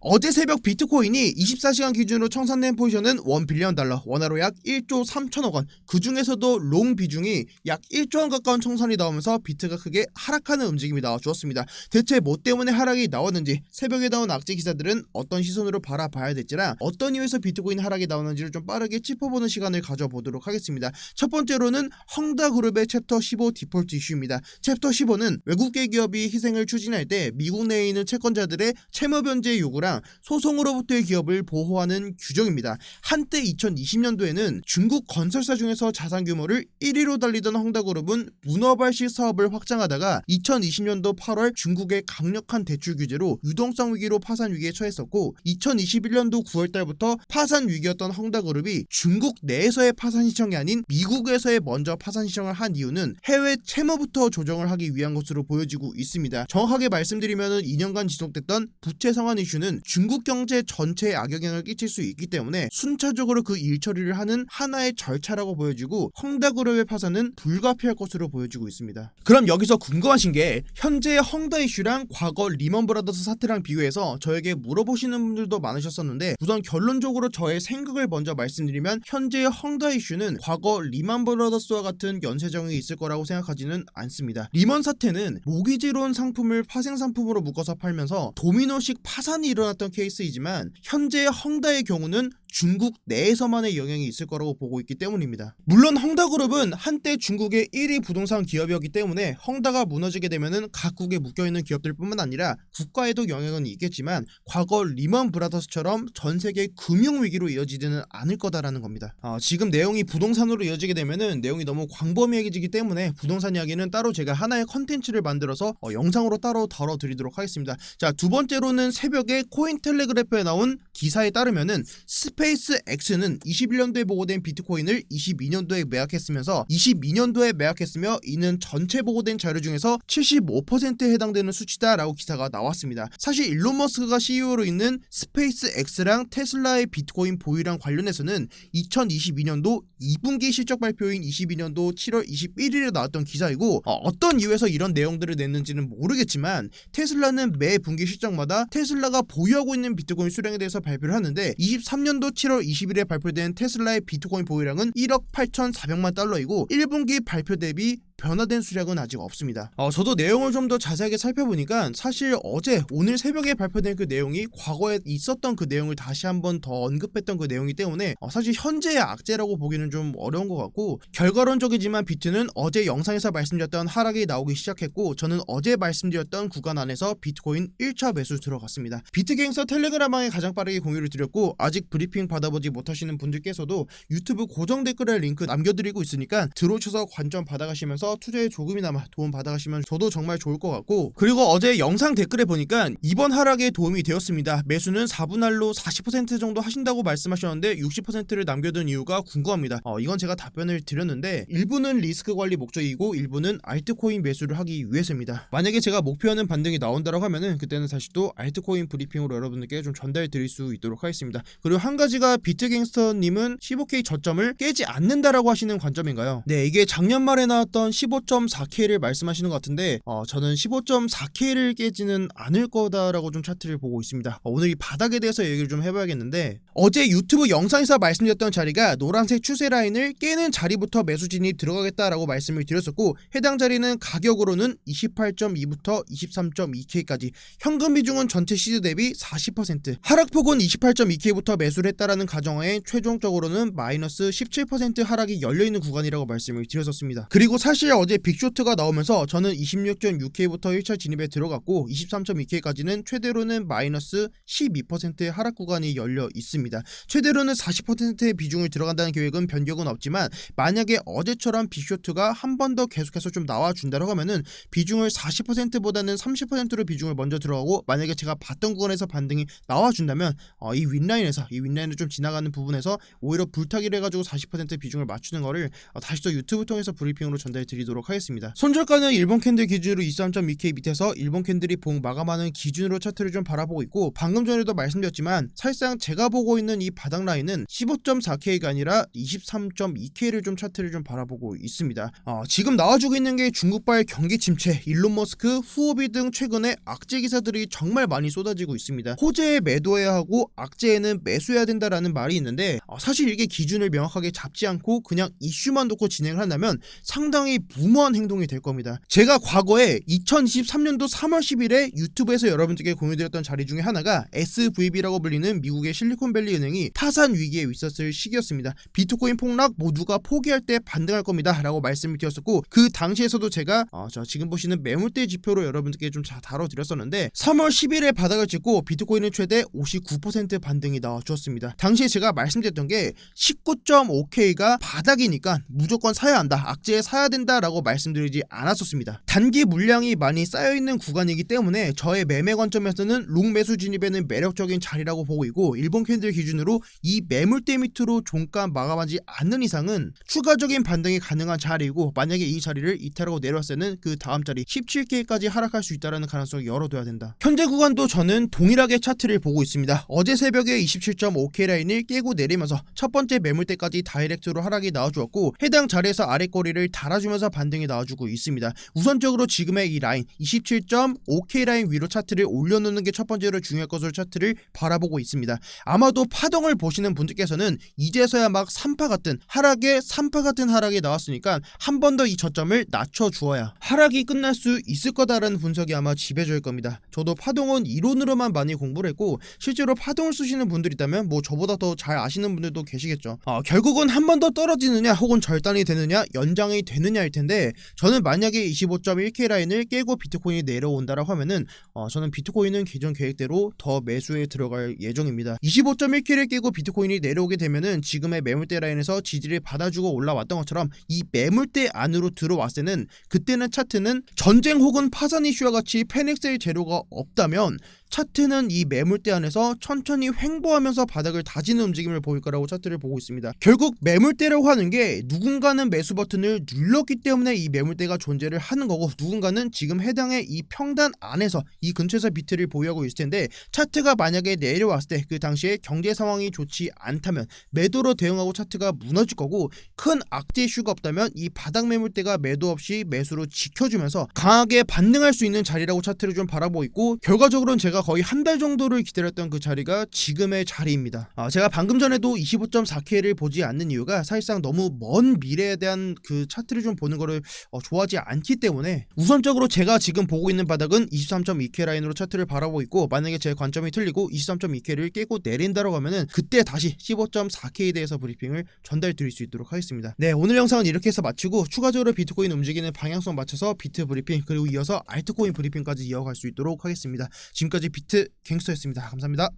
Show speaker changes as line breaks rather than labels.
어제 새벽 비트코인이 24시간 기준으로 청산된 포지션은 $1빌리언, 원화로 약 1조 3천억 원, 그 중에서도 롱 비중이 약 1조 원 가까운 청산이 나오면서 비트가 크게 하락하는 움직임이 나와주었습니다. 대체 뭐 때문에 하락이 나왔는지, 새벽에 나온 악재 기사들은 어떤 시선으로 바라봐야 될지랑 어떤 이유에서 비트코인 하락이 나오는지를 좀 빠르게 짚어보는 시간을 가져보도록 하겠습니다. 첫 번째로는 헝다그룹의 챕터 15 디폴트 이슈입니다. 챕터 15는 외국계 기업이 희생을 추진할 때 미국 내에 있는 채권자들의 채무 변제 요구랑 소송으로부터의 기업을 보호하는 규정입니다. 한때 2020년도에는 중국 건설사 중에서 자산 규모를 1위로 달리던 헝다그룹은 문어발식 사업을 확장하다가 2020년도 8월 중국의 강력한 대출 규제로 유동성 위기로 파산 위기에 처했었고, 2021년도 9월달부터 파산 위기였던 헝다그룹이 중국 내에서의 파산 신청이 아닌 미국에서의 먼저 파산 신청을 한 이유는 해외 채무부터 조정을 하기 위한 것으로 보여지고 있습니다. 정확하게 말씀드리면 2년간 지속됐던 부채 상환 이슈는 중국 경제 전체에 악영향을 끼칠 수 있기 때문에 순차적으로 그 일 처리를 하는 하나의 절차라고 보여지고, 헝다그룹의 파산은 불가피할 것으로 보여지고 있습니다. 그럼 여기서 궁금하신 게, 현재의 헝다 이슈랑 과거 리먼 브라더스 사태랑 비교해서 저에게 물어보시는 분들도 많으셨었는데, 우선 결론적으로 저의 생각을 먼저 말씀드리면, 현재의 헝다 이슈는 과거 리먼 브라더스와 같은 연쇄정이 있을 거라고 생각하지는 않습니다. 리먼 사태는 모기지로운 상품을 파생 상품으로 묶어서 팔면서 도미노식 파산이 일어났던 케이스이지만, 현재의 헝다의 경우는 중국 내에서만의 영향이 있을 거라고 보고 있기 때문입니다. 물론 헝다그룹은 한때 중국의 1위 부동산 기업이었기 때문에 헝다가 무너지게 되면은 각국에 묶여있는 기업들 뿐만 아니라 국가에도 영향은 있겠지만, 과거 리먼 브라더스처럼 전세계 금융위기로 이어지지는 않을 거다라는 겁니다. 지금 내용이 부동산으로 이어지게 되면은 내용이 너무 광범위해지기 때문에 부동산 이야기는 따로 제가 하나의 컨텐츠를 만들어서 영상으로 따로 다뤄드리도록 하겠습니다. 자, 두 번째로는 새벽에 코인텔레그래프에 나온 기사에 따르면은 스페이스 X는 21년도에 보고된 비트코인을 22년도에 매각했으면서 이는 전체 보고된 자료 중에서 75%에 해당되는 수치다라고 기사가 나왔습니다. 사실 일론 머스크가 CEO로 있는 스페이스 X랑 테슬라의 비트코인 보유량 관련해서는 2022년도 2분기 실적 발표인 22년도 7월 21일에 나왔던 기사이고, 어떤 이유에서 이런 내용들을 냈는지는 모르겠지만, 테슬라는 매 분기 실적마다 테슬라가 보유하고 있는 비트코인 수량에 대해서 발표를 하는데, 23년도 7월 20일에 발표된 테슬라의 비트코인 보유량은 1억 8,400만 달러이고 1분기 발표 대비 변화된 수량은 아직 없습니다. 저도 내용을 좀 더 자세하게 살펴보니까 사실 오늘 새벽에 발표된 그 내용이 과거에 있었던 그 내용을 다시 한번 더 언급했던 그 내용이기 때문에 사실 현재의 악재라고 보기는 좀 어려운 것 같고, 결과론적이지만 비트는 어제 영상에서 말씀드렸던 하락이 나오기 시작했고, 저는 어제 말씀드렸던 구간 안에서 비트코인 1차 매수 들어갔습니다. 비트갱스터 텔레그램방에 가장 빠르게 공유를 드렸고, 아직 브리핑 받아보지 못하시는 분들께서도 유튜브 고정 댓글에 링크 남겨드리고 있으니까 들어오셔서 관점 받아가시면서 투자에 조금이나마 도움 받아가시면 저도 정말 좋을 것 같고, 그리고 어제 영상 댓글에 보니까 이번 하락에 도움이 되었습니다. 매수는 4분할로 40% 정도 하신다고 말씀하셨는데 60%를 남겨둔 이유가 궁금합니다. 이건 제가 답변을 드렸는데, 일부는 리스크 관리 목적이고 일부는 알트코인 매수를 하기 위해서입니다. 만약에 제가 목표하는 반등이 나온다고 하면은 그때는 다시 또 알트코인 브리핑으로 여러분들께 좀 전달 드릴 수 있도록 하겠습니다. 그리고 한 가지가, 비트갱스터님은 15K 저점을 깨지 않는다라고 하시는 관점인가요? 네, 이게 작년 말에 나왔던 15.4K를 말씀하시는 것 같은데, 저는 15.4K를 깨지는 않을 거다라고 좀 차트를 보고 있습니다. 오늘 이 바닥에 대해서 얘기를 좀 해봐야겠는데, 어제 유튜브 영상에서 말씀드렸던 자리가 노란색 추세 라인을 깨는 자리부터 매수 진입 들어가겠다라고 말씀을 드렸었고, 해당 자리는 가격으로는 28.2부터 23.2K까지, 현금 비중은 전체 시드 대비 40%, 하락폭은 28.2K부터 매수를 했다라는 가정하에 최종적으로는 마이너스 17% 하락이 열려있는 구간이라고 말씀을 드렸었습니다. 그리고 사실 어제 빅쇼트가 나오면서 저는 26.6K부터 1차 진입에 들어갔고, 23.2K까지는 최대로는 마이너스 12%의 하락 구간이 열려 있습니다. 최대로는 40%의 비중을 들어간다는 계획은 변경은 없지만, 만약에 어제처럼 빅쇼트가 한 번 더 계속해서 좀 나와준다고 하면은 비중을 40%보다는 30%로 비중을 먼저 들어가고, 만약에 제가 봤던 구간에서 반등이 나와준다면 이 윗라인을 좀 지나가는 부분에서 오히려 불타기를 해가지고 40% 비중을 맞추는 거를 다시 또 유튜브 통해서 브리핑으로 전달드리겠습니다. 드리도록 하겠습니다. 손절가는 일본 캔들 기준으로 23.2K 밑에서 일본 캔들이 봉 마감하는 기준으로 차트를 좀 바라보고 있고, 방금 전에도 말씀드렸지만 사실상 제가 보고 있는 이 바닥 라인은 15.4K가 아니라 23.2K를 좀 차트를 좀 바라보고 있습니다. 지금 나와주고 있는 게 중국발 경기 침체, 일론 머스크, 후오비 등 최근에 악재 기사들이 정말 많이 쏟아지고 있습니다. 호재에 매도해야 하고 악재에는 매수해야 된다라는 말이 있는데, 사실 이게 기준을 명확하게 잡지 않고 그냥 이슈만 놓고 진행을 한다면 상당히 무모한 행동이 될 겁니다. 제가 과거에 2023년도 3월 10일에 유튜브에서 여러분들께 공유드렸던 자리 중에 하나가 SVB라고 불리는 미국의 실리콘밸리 은행이 파산 위기에 있었을 시기였습니다. 비트코인 폭락 모두가 포기할 때 반등할 겁니다 라고 말씀을 드렸었고, 그 당시에서도 제가 지금 보시는 매물대 지표로 여러분들께 좀 다뤄드렸었는데, 3월 10일에 바닥을 찍고 비트코인은 최대 59% 반등이 나와주었습니다. 당시에 제가 말씀드렸던 게 19.5K가 바닥이니까 무조건 사야 한다, 악재에 사야 된다 라고 말씀드리지 않았었습니다. 단기 물량이 많이 쌓여있는 구간이기 때문에 저의 매매 관점에서는 롱 매수 진입에는 매력적인 자리라고 보고 있고, 일본 캔들 기준으로 이 매물대 밑으로 종가 마감하지 않는 이상은 추가적인 반등이 가능한 자리이고, 만약에 이 자리를 이탈하고 내려왔을 때는 그 다음 자리 17K까지 하락할 수 있다는 가능성을 열어둬야 된다. 현재 구간도 저는 동일하게 차트를 보고 있습니다. 어제 새벽에 27.5K 라인을 깨고 내리면서 첫 번째 매물대까지 다이렉트로 하락이 나와주었고, 해당 자리에서 아랫거리를 달아주면서 반등이 나와주고 있습니다. 우선적으로 지금의 이 라인 27.5K 라인 위로 차트를 올려놓는 게 첫 번째로 중요할 것으로 차트를 바라보고 있습니다. 아마도 파동을 보시는 분들께서는 이제서야 막 3파 같은 하락에 3파 같은 하락이 나왔으니까 한 번 더 이 저점을 낮춰주어야 하락이 끝날 수 있을 거다라는 분석이 아마 지배적일 겁니다. 저도 파동은 이론으로만 많이 공부를 했고, 실제로 파동을 쓰시는 분들이 있다면 뭐 저보다 더 잘 아시는 분들도 계시겠죠. 결국은 한 번 더 떨어지느냐 혹은 절단이 되느냐 연장이 되느냐일 텐데, 저는 만약에 25.1K 라인을 깨고 비트코인이 내려온다라고 하면은 저는 비트코인은 기존 계획대로 더 매수에 들어갈 예정입니다. 25.1K를 깨고 비트코인이 내려오게 되면은 지금의 매물대 라인에서 지지를 받아주고 올라왔던 것처럼 이 매물대 안으로 들어왔을 때는, 그때는 차트는 전쟁 혹은 파산 이슈와 같이 패닉셀 재료가 없다면 차트는 이 매물대 안에서 천천히 횡보하면서 바닥을 다지는 움직임을 보일 거라고 차트를 보고 있습니다. 결국 매물대라고 하는 게 누군가는 매수 버튼을 눌렀기 때문에 이 매물대가 존재를 하는 거고, 누군가는 지금 해당의 이 평단 안에서 이 근처에서 비트를 보유하고 있을 텐데, 차트가 만약에 내려왔을 때 그 당시에 경제 상황이 좋지 않다면 매도로 대응하고 차트가 무너질 거고, 큰 악재 이슈가 없다면 이 바닥 매물대가 매도 없이 매수로 지켜주면서 강하게 반등할 수 있는 자리라고 차트를 좀 바라보고 있고, 결과적으로는 제가 거의 한 달 정도를 기다렸던 그 자리가 지금의 자리입니다. 제가 방금 전에도 25.4K를 보지 않는 이유가 사실상 너무 먼 미래에 대한 그 차트를 좀 보는 거를 좋아하지 않기 때문에, 우선적으로 제가 지금 보고 있는 바닥은 23.2K 라인으로 차트를 바라보고 있고, 만약에 제 관점이 틀리고 23.2K를 깨고 내린다고 하면은 그때 다시 15.4K에 대해서 브리핑을 전달 드릴 수 있도록 하겠습니다. 네, 오늘 영상은 이렇게 해서 마치고, 추가적으로 비트코인 움직이는 방향성 맞춰서 비트 브리핑, 그리고 이어서 알트코인 브리핑까지 이어갈 수 있도록 하겠습니다. 지금까지 비트 갱스터였습니다. 감사합니다.